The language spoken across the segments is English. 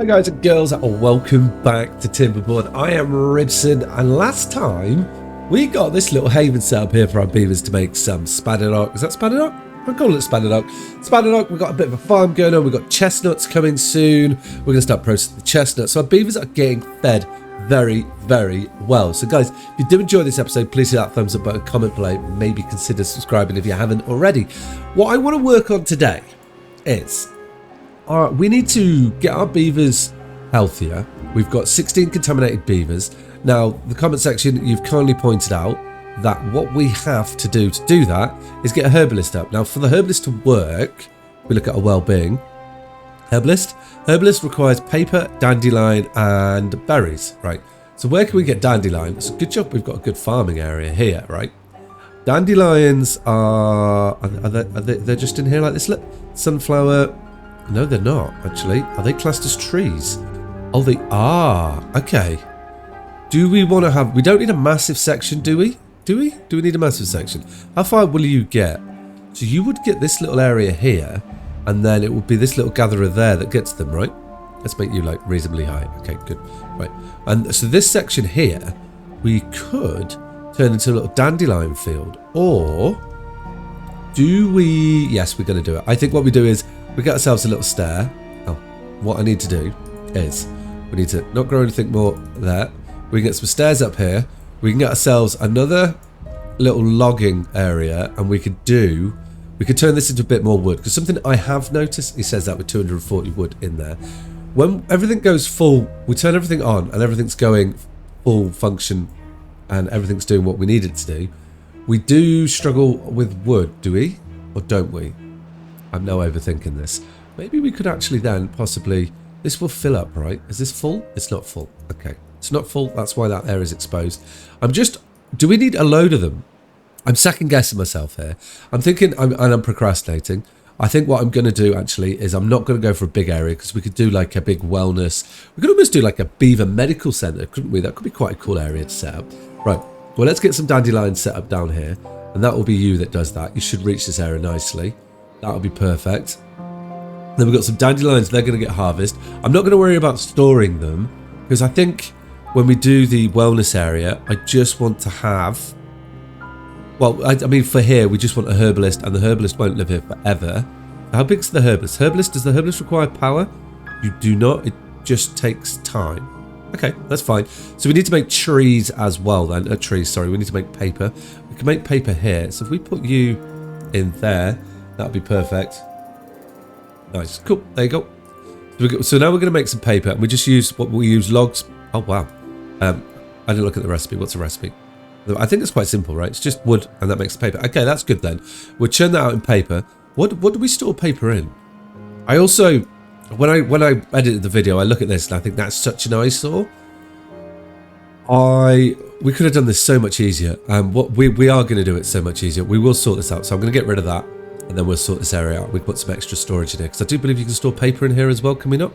Hi guys and girls, welcome back to Timberborn. I am Ribson, and last time we got this little haven set up here for our beavers to make some spadanock. Is that spadanock? I'm calling it spadanock. Spadanock, we've got a bit of a farm going on. We've got chestnuts coming soon. We're going to start processing the chestnuts. So our beavers are getting fed very, very well. So guys, if you do enjoy this episode, please hit that thumbs up button, comment below, maybe consider subscribing if you haven't already. What I want to work on today is we need to get our beavers healthier. We've got 16 contaminated beavers. Now, the comment section, you've kindly pointed out that what we have to do that is get a herbalist up. Now, for the herbalist to work, we look at our well-being. Herbalist requires paper, dandelion, and berries, right? So where can we get dandelion? It's a good job we've got a good farming area here, right? Dandelions they're just in here like this. Look, sunflower. No, they're not, actually. Are they classed as trees? Oh, they are. Okay. Do we want to have... We don't need a massive section, do we? Do we need a massive section? How far will you get? So you would get this little area here, and then it would be this little gatherer there that gets them, right? Let's make you, like, reasonably high. Okay, good. Right. And so this section here, we could turn into a little dandelion field. Or do we... Yes, we're going to do it. I think what we do is... We get ourselves a little stair. Oh, what I need to do is we need to not grow anything more there. We can get some stairs up here. We can get ourselves another little logging area, and we could turn this into a bit more wood. Because something I have noticed, he says that with 240 wood in there. When everything goes full, we turn everything on and everything's going full function and everything's doing what we need it to do. We do struggle with wood, do we? Or don't we? I'm now overthinking this. Maybe we could actually then possibly... This will fill up, right? Is this full? It's not full. Okay. It's not full. That's why that area is exposed. I'm just... Do we need a load of them? I'm second guessing myself here. I'm thinking... I'm procrastinating. I think what I'm going to do actually is I'm not going to go for a big area because we could do like a big wellness... We could almost do like a beaver medical centre, couldn't we? That could be quite a cool area to set up. Right. Well, let's get some dandelions set up down here. And that will be you that does that. You should reach this area nicely. That'll be perfect. Then we've got some dandelions. They're going to get harvested. I'm not going to worry about storing them because I think when we do the wellness area, I just want to have... Well, I mean, for here, we just want a herbalist, and the herbalist won't live here forever. How big's the herbalist? Does the herbalist require power? You do not. It just takes time. Okay, that's fine. So we need to make trees as well then. We need to make paper. We can make paper here. So if we put you in there... That'd be perfect. Nice. Cool. There you go. So now we're going to make some paper, and we just use what we use logs. Oh, wow. I didn't look at the recipe. What's the recipe? I think it's quite simple, right? It's just wood, and that makes the paper. Okay, that's good then. We'll churn that out in paper. What do we store paper in? I also, when I edited the video, I look at this, and I think that's such an eyesore. We could have done this so much easier. What we are going to do it so much easier. We will sort this out. So I'm going to get rid of that. And then we'll sort this area out. We put some extra storage in here. Because I do believe you can store paper in here as well. Can we not?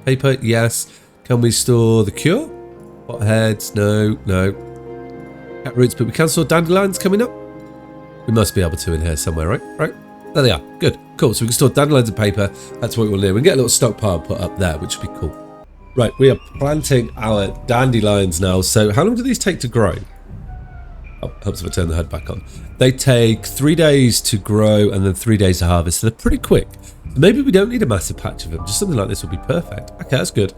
Paper, yes. Can we store the cure? Potheads, no. Cat roots, but we can store dandelions coming up. We must be able to in here somewhere, right? Right. There they are. Good. Cool. So we can store dandelions and paper. That's what we'll do. We can get a little stockpile put up there, which would be cool. Right. We are planting our dandelions now. So how long do these take to grow? Oh, helps if I turn the HUD back on. They take 3 days to grow and then 3 days to harvest. So they're pretty quick. Maybe we don't need a massive patch of them. Just something like this would be perfect. Okay, that's good.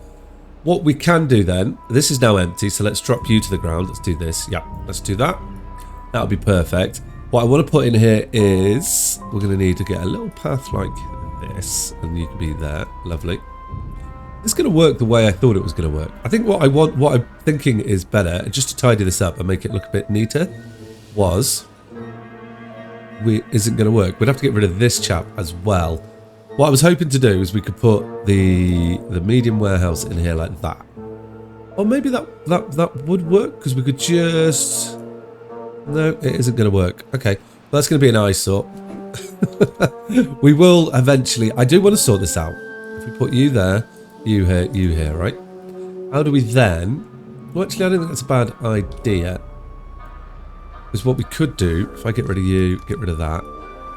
What we can do then, this is now empty, so let's drop you to the ground. Let's do this. Yeah, let's do that. That'll be perfect. What I want to put in here is we're going to need to get a little path like this, and you can be there. Lovely. It's going to work the way I thought it was going to work. I think what I'm thinking is better, just to tidy this up and make it look a bit neater, isn't going to work. We'd have to get rid of this chap as well. What I was hoping to do is we could put the medium warehouse in here like that. Or maybe that would work, because we could just... No, it isn't going to work. Okay, well, that's going to be an eyesore. We will eventually... I do want to sort this out. If we put you there... You here, right? How do we then... Well, actually, I don't think that's a bad idea. Because what we could do, if I get rid of you, get rid of that.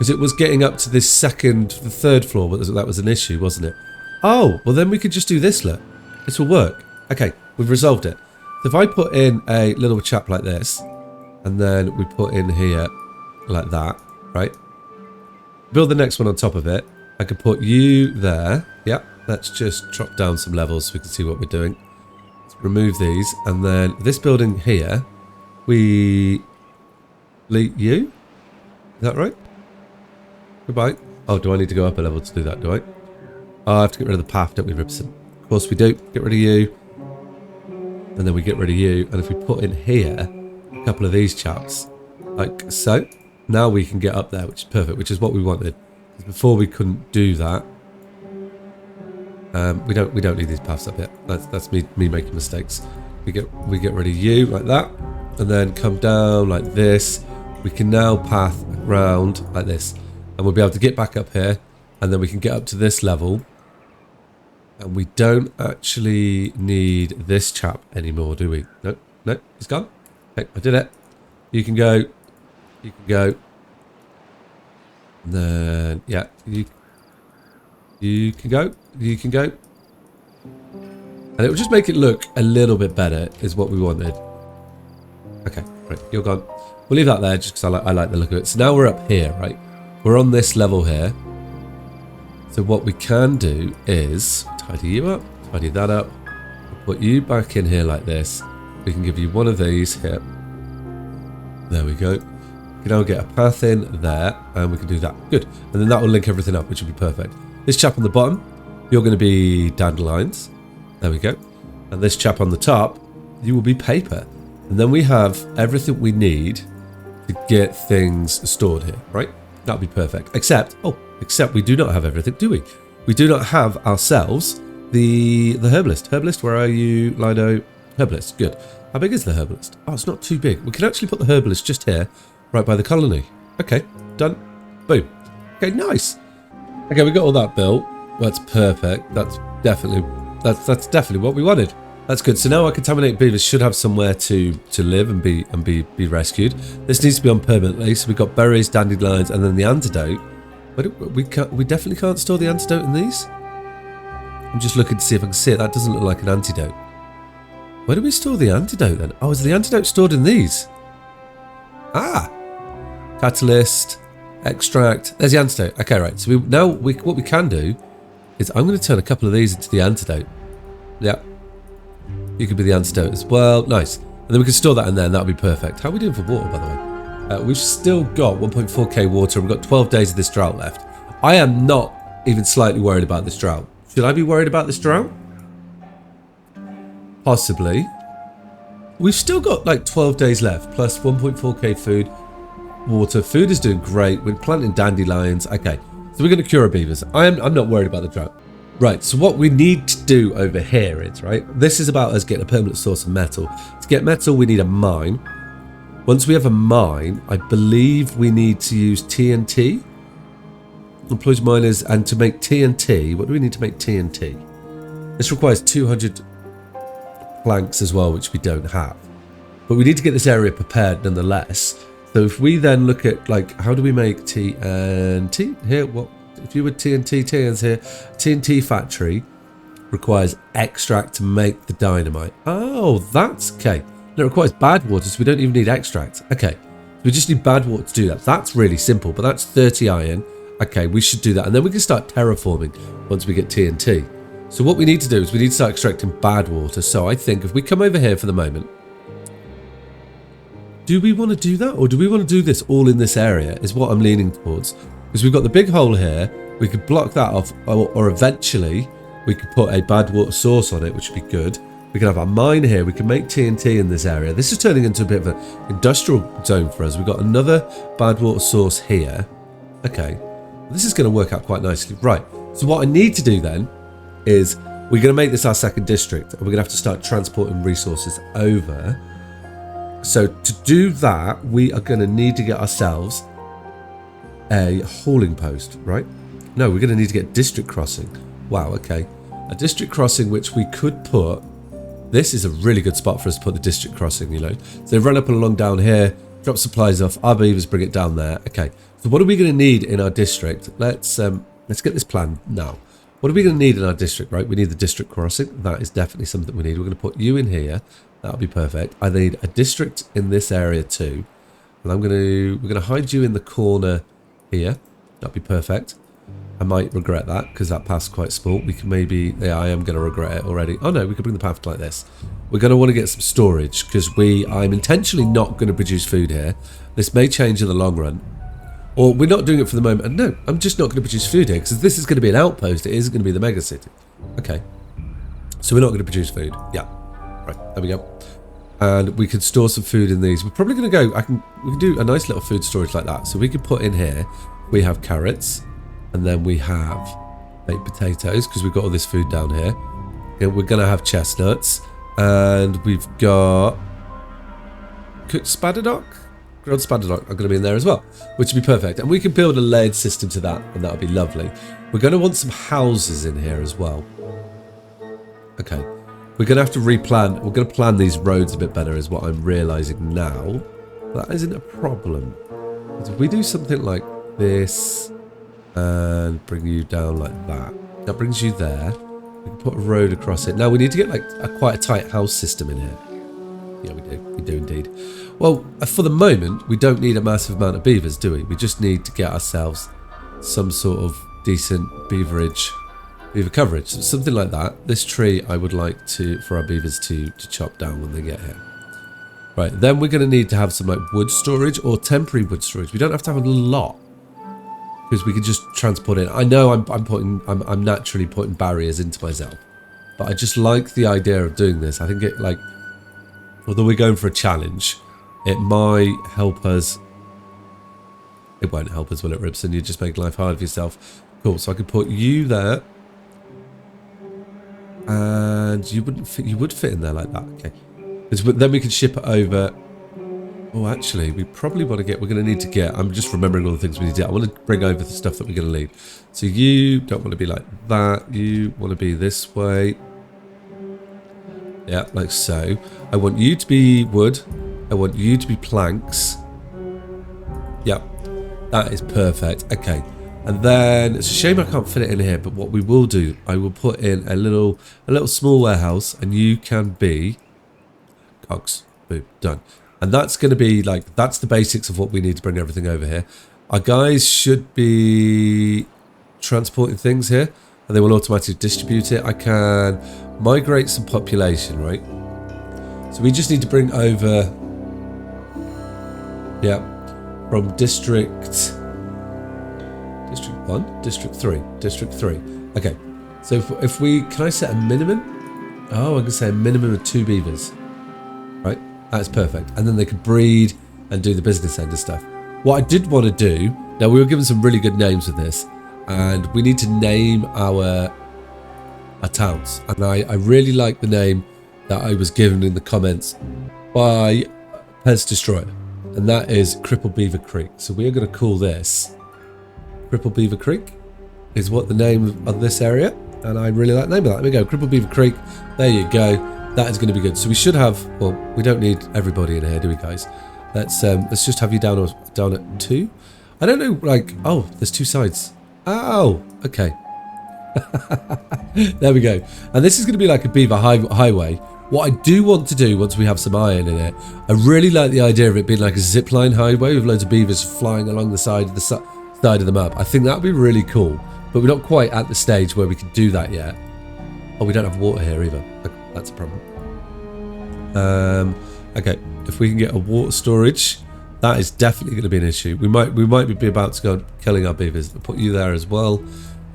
Because it was getting up to this the third floor, but that was an issue, wasn't it? Oh, well then we could just do this, look. This will work. Okay, we've resolved it. So if I put in a little chap like this, and then we put in here like that, right? Build the next one on top of it. I could put you there. Yeah, let's just drop down some levels so we can see what we're doing. Let's remove these, and then this building here, we delete you. Is that right? Goodbye. Oh, do I need to go up a level to do that, do I? Oh, I have to get rid of the path, don't we, Ribson? Of course we do. Get rid of you. And then we get rid of you. And if we put in here a couple of these chaps, like so, now we can get up there, which is perfect, which is what we wanted. Before we couldn't do that. We don't need these paths up here. That's me making mistakes. We get rid of you like that, and then come down like this. We can now path around like this, and we'll be able to get back up here, and then we can get up to this level. And we don't actually need this chap anymore, do we? No, he's gone. Okay, I did it. You can go. You can go. And then, yeah, you can go. You can go. And it will just make it look a little bit better, is what we wanted. Okay, right, you're gone. We'll leave that there just because I like the look of it. So now we're up here, right? We're on this level here. So what we can do is tidy you up, tidy that up, put you back in here like this. We can give you one of these here. There we go. We can now get a path in there, and we can do that. Good. And then that will link everything up, which will be perfect. This chap on the bottom, you're going to be dandelions. There we go. And this chap on the top, you will be paper. And then we have everything we need to get things stored here, right? That'll be perfect. Except we do not have everything, do we? We do not have ourselves the herbalist. Herbalist, where are you, Lido? Herbalist, good. How big is the herbalist? Oh, it's not too big. We can actually put the herbalist just here, right by the colony. Okay, done. Boom. Okay, nice. Okay, we got all that built. That's perfect. That's definitely what we wanted. That's good. So now our contaminated beavers should have somewhere to live and be rescued. This needs to be on permanently. So we've got berries, dandelions, and then the antidote. But we definitely can't store the antidote in these. I'm just looking to see if I can see it. That doesn't look like an antidote. Where do we store the antidote then? Oh, is the antidote stored in these? Ah, catalyst, extract. There's the antidote. Okay, right. So what we can do is I'm going to turn a couple of these into the antidote. Yeah. You could be the antidote as well. Nice. And then we can store that in there, and that'll be perfect. How are we doing for water, by the way? We've still got 1.4k water, and we've got 12 days of this drought left. I am not even slightly worried about this drought. Should I be worried about this drought? Possibly. We've still got like 12 days left, plus 1.4k food, water. Food is doing great. We're planting dandelions. Okay, so we're going to cure our beavers. I'm not worried about the drought. Right, so what we need to do over here is, right, this is about us getting a permanent source of metal. To get metal, we need a mine. Once we have a mine, I believe we need to use TNT. Employs miners, and to make TNT, what do we need to make TNT? This requires 200 planks as well, which we don't have. But we need to get this area prepared nonetheless. So if we then look at, like, how do we make TNT? Here, what? If you were TNT, TNT's here. TNT factory requires extract to make the dynamite. Oh, that's okay. And it requires bad water, so we don't even need extract. Okay, we just need bad water to do that. That's really simple, but that's 30 iron. Okay, we should do that. And then we can start terraforming once we get TNT. So what we need to do is we need to start extracting bad water. So I think if we come over here for the moment, do we want to do that? Or do we want to do this all in this area is what I'm leaning towards. Because we've got the big hole here. We could block that off, or eventually we could put a bad water source on it, which would be good. We can have our mine here. We can make TNT in this area. This is turning into a bit of an industrial zone for us. We've got another bad water source here. Okay. This is going to work out quite nicely. Right. So what I need to do then is we're going to make this our second district. And we're going to have to start transporting resources over. So to do that, we are going to need to get ourselves a hauling post, right? No, we're going to need to get district crossing. Wow, okay. A district crossing which we could put. This is a really good spot for us to put the district crossing, you know. So run up and along down here, drop supplies off, our beavers bring it down there. Okay, so what are we going to need in our district? Let's get this plan now. What are we going to need in our district, right? We need the district crossing. That is definitely something we need. We're going to put you in here. That'll be perfect. I need a district in this area too. And we're going to hide you in the corner here. That'll be perfect. I might regret that because that path's quite small. We can maybe, yeah, I am going to regret it already. Oh no, we could bring the path like this. We're going to want to get some storage because I'm intentionally not going to produce food here. This may change in the long run. Or we're not doing it for the moment. And no, I'm just not going to produce food here because this is going to be an outpost. It isn't going to be the mega city. Okay. So we're not going to produce food. Yeah. Right, there we go. And we could store some food in these. We're probably going to go, we can do a nice little food storage like that. So we could put in here, we have carrots. And then we have baked potatoes because we've got all this food down here. Yeah, we're going to have chestnuts. And we've got cooked spadderdock. Grilled spadderdock are going to be in there as well, which would be perfect. And we can build a layered system to that, and that would be lovely. We're going to want some houses in here as well. Okay. We're going to have to replan. We're going to plan these roads a bit better is what I'm realising now. That isn't a problem. If we do something like this and bring you down like that, that brings you there. We can put a road across it. Now we need to get like quite a tight house system in here. Yeah, we do. We do indeed. Well, for the moment, we don't need a massive amount of beavers, do we? We just need to get ourselves some sort of decent beaver coverage. So something like that. This tree I would like for our beavers to chop down when they get here. Right, then we're going to need to have some like wood storage or temporary wood storage. We don't have to have a lot because we can just transport it. I know I'm naturally putting barriers into myself, but I just like the idea of doing this. I think it like, although we're going for a challenge, it might help us. It won't help us, will it, Ribson? You just make life hard for yourself. Cool. So I could put you there, and you wouldn't fit. You would fit in there like that. Okay. Then we can ship it over. Oh, actually, we probably want to get. We're going to need to get. I'm just remembering all the things we need to do. I want to bring over the stuff that we're going to need. So you don't want to be like that. You want to be this way. Yeah, like so. I want you to be wood. I want you to be planks. Yeah, that is perfect. Okay, and then it's a shame I can't fit it in here. But what we will do, I will put in a little small warehouse, and you can be cogs. Boom, done. And that's going to be like that's the basics of what we need to bring everything over here. Our guys should be transporting things here, and they will automatically distribute it. I can migrate some population, right? So we just need to bring over, yeah, from district 1, district 3, district 3. Okay, so if we, can I set a minimum? Oh, I can say a minimum of 2 beavers, right? That's perfect. And then they could breed and do the business end of stuff. What I did want to do, now we were given some really good names with this, and we need to name our towns. And I really like the name that I was given in the comments by Pez Destroyer, and that is Cripple Beaver Creek. So we are going to call this Cripple Beaver Creek is what the name of this area, and I really like the name of that. There we go, Cripple Beaver Creek. There you go. That is going to be good. So we should have, well, we don't need everybody in here, do we, guys? Let's just have you down at 2. I don't know, like, oh, there's 2 sides. Oh, okay. There we go. And this is going to be like a beaver highway. What I do want to do once we have some iron in it, I really like the idea of it being like a zipline highway with loads of beavers flying along the side of the map. I think that would be really cool, but we're not quite at the stage where we can do that yet. Oh, we don't have water here either. That's a problem. Okay, if we can get a water storage, that is definitely going to be an issue. We might be about to go killing our beavers. I'll put you there as well.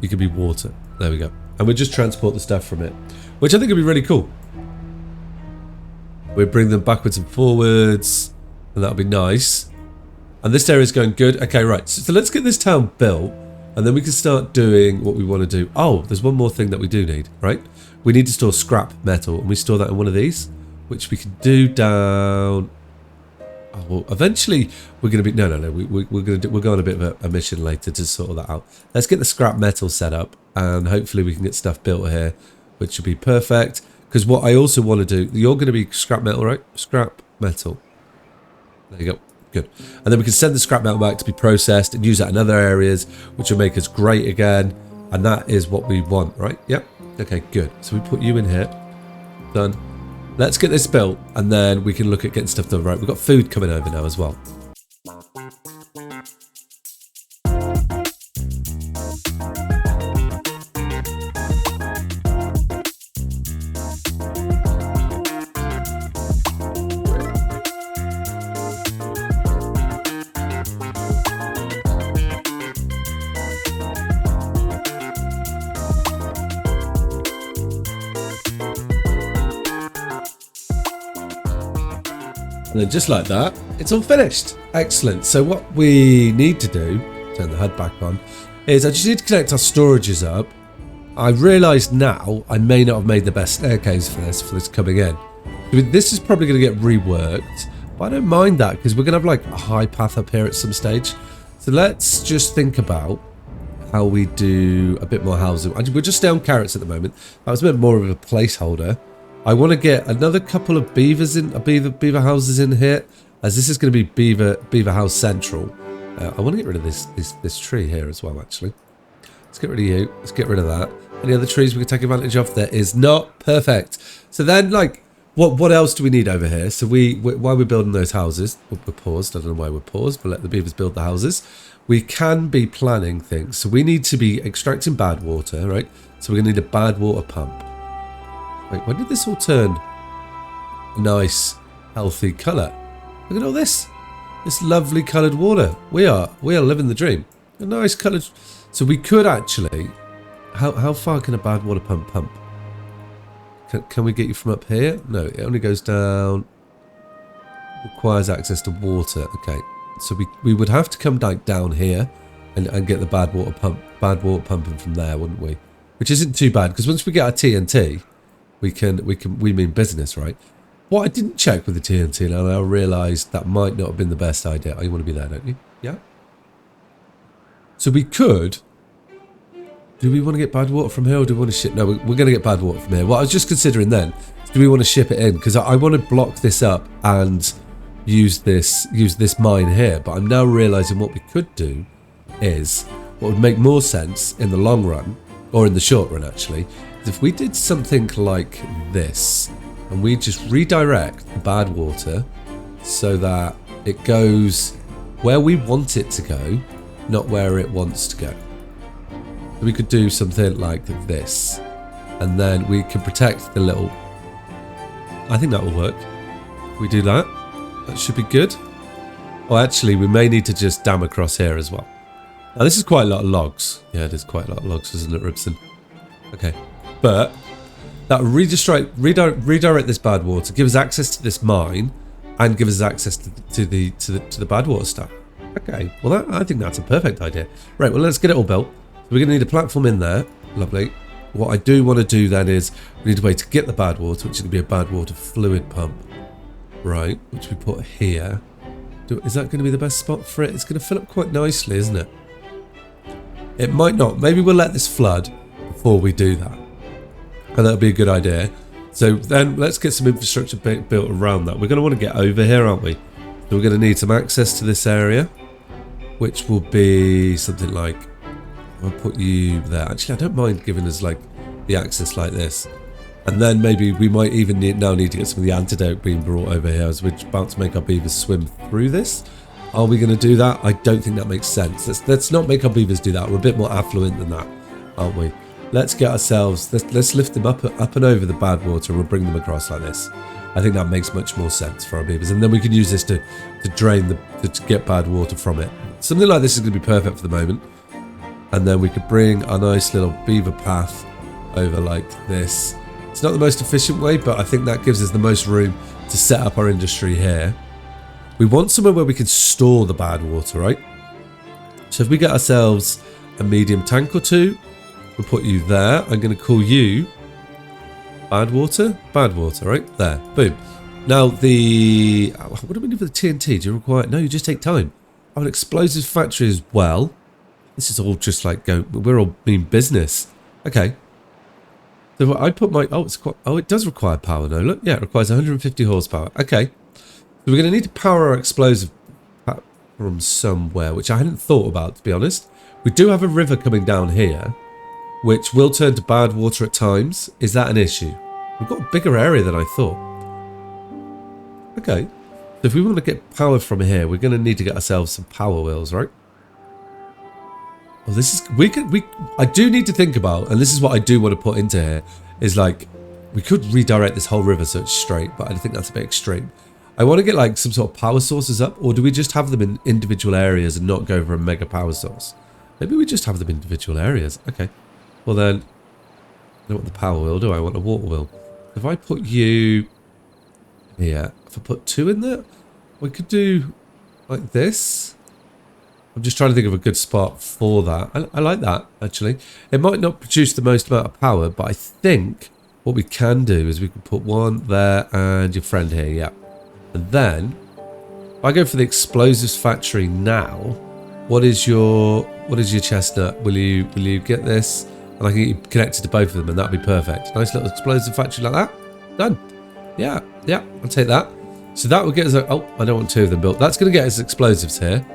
You can be water. There we go. And we'll just transport the stuff from it, which I think would be really cool. We'll bring them backwards and forwards, and that'll be nice. And this area is going good. Okay, right. So let's get this town built, and then we can start doing what we want to do. Oh, there's one more thing that we do need, right? We need to store scrap metal, and we store that in one of these, which we can do down. Oh, well, eventually we're going to be. No. We'll go on a bit of a mission later to sort that out. Let's get the scrap metal set up, and hopefully we can get stuff built here, which will be perfect. Because what I also want to do, you're going to be scrap metal, right? Scrap metal. There you go. Good. And then we can send the scrap metal back to be processed and use that in other areas, which will make us great again. And that is what we want, right? Yep. Okay, good. So we put you in here. Done. Let's get this built, and then we can look at getting stuff done. Right, we've got food coming over now as well. And then just like that, it's all finished. Excellent. So what we need to do, turn the HUD back on, is I just need to connect our storages up. I realise now I may not have made the best staircase for this coming in. This is probably going to get reworked, but I don't mind that because we're going to have like a high path up here at some stage. So let's just think about how we do a bit more housing. We're just down carrots at the moment. That was a bit more of a placeholder. I want to get another couple of beavers in, beaver houses in here, as this is going to be beaver house central. I want to get rid of this tree here as well. Actually, let's get rid of you. Let's get rid of that. Any other trees we can take advantage of? There is not. Perfect. So then, like, what else do we need over here? So while we're building those houses, we're paused. I don't know why we're paused, but let the beavers build the houses. We can be planning things. So we need to be extracting bad water, right? So we're going to need a bad water pump. Wait, when did this all turn a nice, healthy colour? Look at all this. This lovely coloured water. We are living the dream. A nice coloured... So we could actually... How far can a bad water pump? Can we get you from up here? No, it only goes down... Requires access to water. Okay. So we would have to come down here and get the bad water pumping from there, wouldn't we? Which isn't too bad, because once we get our TNT... We mean business, right? What I didn't check with the TNT, and I realised that might not have been the best idea. Oh, you want to be there, don't you? Yeah. So we could. Do we want to get bad water from here, or do we want to ship? No, we're going to get bad water from here. What I was just considering then, do we want to ship it in? Because I want to block this up and use this mine here. But I'm now realising what we could do is what would make more sense in the long run, or in the short run actually. If we did something like this and we just redirect the bad water so that it goes where we want it to go, not where it wants to go. We could do something like this, and then we can protect the little... I think that will work. We do that. That should be good. Oh, actually, we may need to just dam across here as well. Now, this is quite a lot of logs. Yeah, it is quite a lot of logs, isn't it, Ribson? Okay. But that redirect this bad water, give us access to this mine, and give us access to the bad water stuff. Okay, well I think that's a perfect idea. Right, well let's get it all built. So we're going to need a platform in there. Lovely. What I do want to do then is we need a way to get the bad water, which is going to be a bad water fluid pump. Right, which we put here. Is that going to be the best spot for it? It's going to fill up quite nicely, isn't it? It might not. Maybe we'll let this flood before we do that. And that'll be a good idea. So then let's get some infrastructure built around that. We're going to want to get over here, aren't we? So we're going to need some access to this area, which will be something like... I'll put you there. Actually, I don't mind giving us like the access like this. And then maybe we might even now need to get some of the antidote being brought over here as we're about to make our beavers swim through this. Are we going to do that? I don't think that makes sense. Let's not make our beavers do that. We're a bit more affluent than that, aren't we? Let's get ourselves, let's lift them up and over the bad water, and we'll bring them across like this. I think that makes much more sense for our beavers. And then we can use this to drain to get bad water from it. Something like this is going to be perfect for the moment. And then we could bring our nice little beaver path over like this. It's not the most efficient way, but I think that gives us the most room to set up our industry here. We want somewhere where we can store the bad water, right? So if we get ourselves a medium tank or two, we'll put you there. I'm going to call you bad water, right? There, boom. Now what do we do for the TNT? Do you require... No, you just take time. I have an explosives factory as well. This is all just like we're all mean business. Okay. So I put my... Oh, it does require power, no? Look, yeah, it requires 150 horsepower. Okay. So we're going to need to power our explosive from somewhere, which I hadn't thought about, to be honest. We do have a river coming down here. which will turn to bad water at times. Is that an issue? We've got a bigger area than I thought. Okay. So if we want to get power from here, we're going to need to get ourselves some power wheels, right? Well, this is... I do need to think about, and this is what I do want to put into here, is like, we could redirect this whole river so it's straight, but I think that's a bit extreme. I want to get like some sort of power sources up, or do we just have them in individual areas and not go for a mega power source? Maybe we just have them in individual areas. Okay. Well then, I don't want the power wheel, do I? I want a water wheel. If I put you here, if I put 2 in there, we could do like this. I'm just trying to think of a good spot for that. I like that, actually. It might not produce the most amount of power, but I think what we can do is we can put 1 there and your friend here, yeah. And then, if I go for the explosives factory now, what is your chestnut? Will you get this? And I can get you connected to both of them, and that'll be perfect. Nice little explosive factory like that. Done. Yeah, I'll take that. So that will get us... Oh, I don't want 2 of them built. That's going to get us explosives here.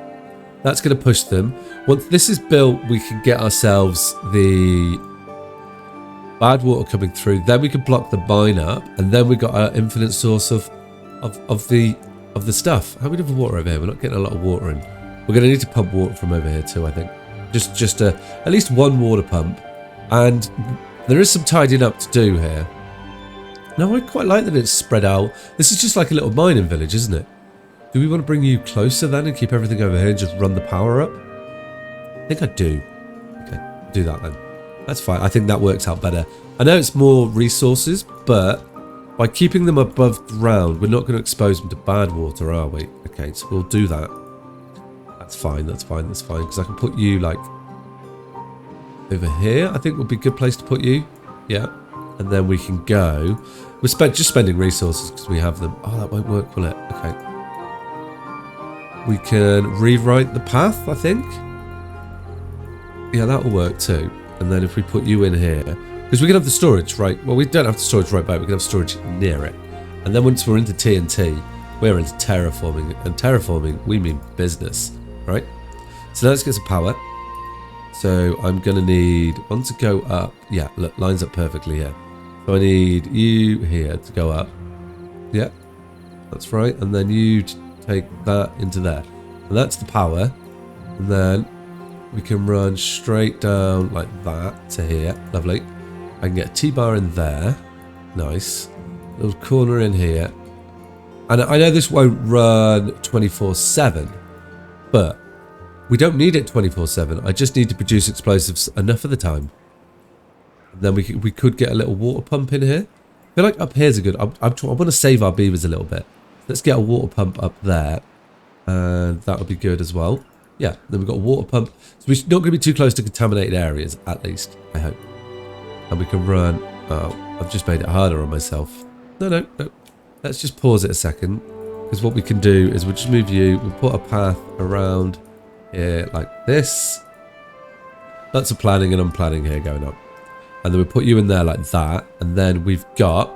That's going to push them. Once this is built, we can get ourselves the bad water coming through. Then we can block the mine up, and then we got our infinite source of the stuff. How many of water over here? We're not getting a lot of water in. We're going to need to pump water from over here too, I think. Just at least 1 water pump, and there is some tidying up to do here. Now I quite like that it's spread out. This is just like a little mining village, isn't it? Do we want to bring you closer then and keep everything over here and just run the power up? I think I do. Okay, do that then. That's fine. I think that works out better. I know it's more resources, but by keeping them above ground, we're not going to expose them to bad water, are we? Okay, so we'll do that. That's fine, that's fine, that's fine. Because I can put you, like, over here, I think would be a good place to put you. Yeah. And then we can go. We're just spending resources because we have them. Oh, that won't work, will it? Okay. We can rewrite the path, I think. Yeah, that will work too. And then if we put you in here, because we can have the storage, right? Well, we don't have the storage right back. We can have storage near it. And then once we're into TNT, we're into terraforming. And terraforming, we mean business, right? So let's get some power. So I'm going to need one to go up. Yeah, look, lines up perfectly here. So I need you here to go up. Yeah, that's right. And then you take that into there, and that's the power. And then we can run straight down like that to here. Lovely. I can get a T-bar in there. Nice. Little corner in here. And I know this won't run 24/7, but we don't need it 24/7. I just need to produce explosives enough of the time. And then we could get a little water pump in here. I feel like up here's a good... I want to save our beavers a little bit. Let's get a water pump up there, and that would be good as well. Yeah, then we've got a water pump. So we're not going to be too close to contaminated areas, at least, I hope. And we can run... Oh, I've just made it harder on myself. No. Let's just pause it a second, because what we can do is we'll just move you. We'll put a path around here like this. Lots of planning and unplanning here going on. And then we'll put you in there like that, and then we've got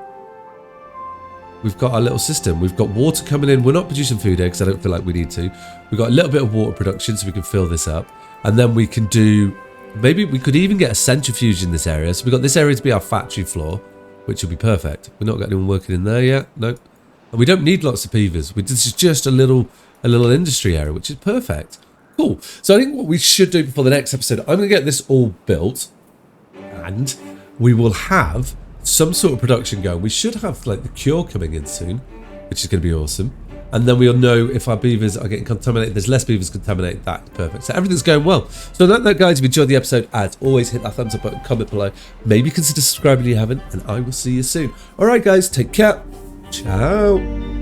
our little system. We've got water coming in. We're not producing food here because I don't feel like we need to. We've got a little bit of water production so we can fill this up. And then we can do... Maybe we could even get a centrifuge in this area. So we've got this area to be our factory floor, which will be perfect. We've not got anyone working in there yet. Nope. And we don't need lots of beavers. This is just a little industry area, which is perfect. Cool. So I think what we should do before the next episode, I'm going to get this all built. And we will have some sort of production going. We should have like the cure coming in soon, which is going to be awesome. And then we'll know if our beavers are getting contaminated. There's less beavers contaminated. That's perfect. So everything's going well. So on that, guys, if you enjoyed the episode, as always, hit that thumbs up button, comment below. Maybe consider subscribing if you haven't, and I will see you soon. All right, guys, take care. Ciao.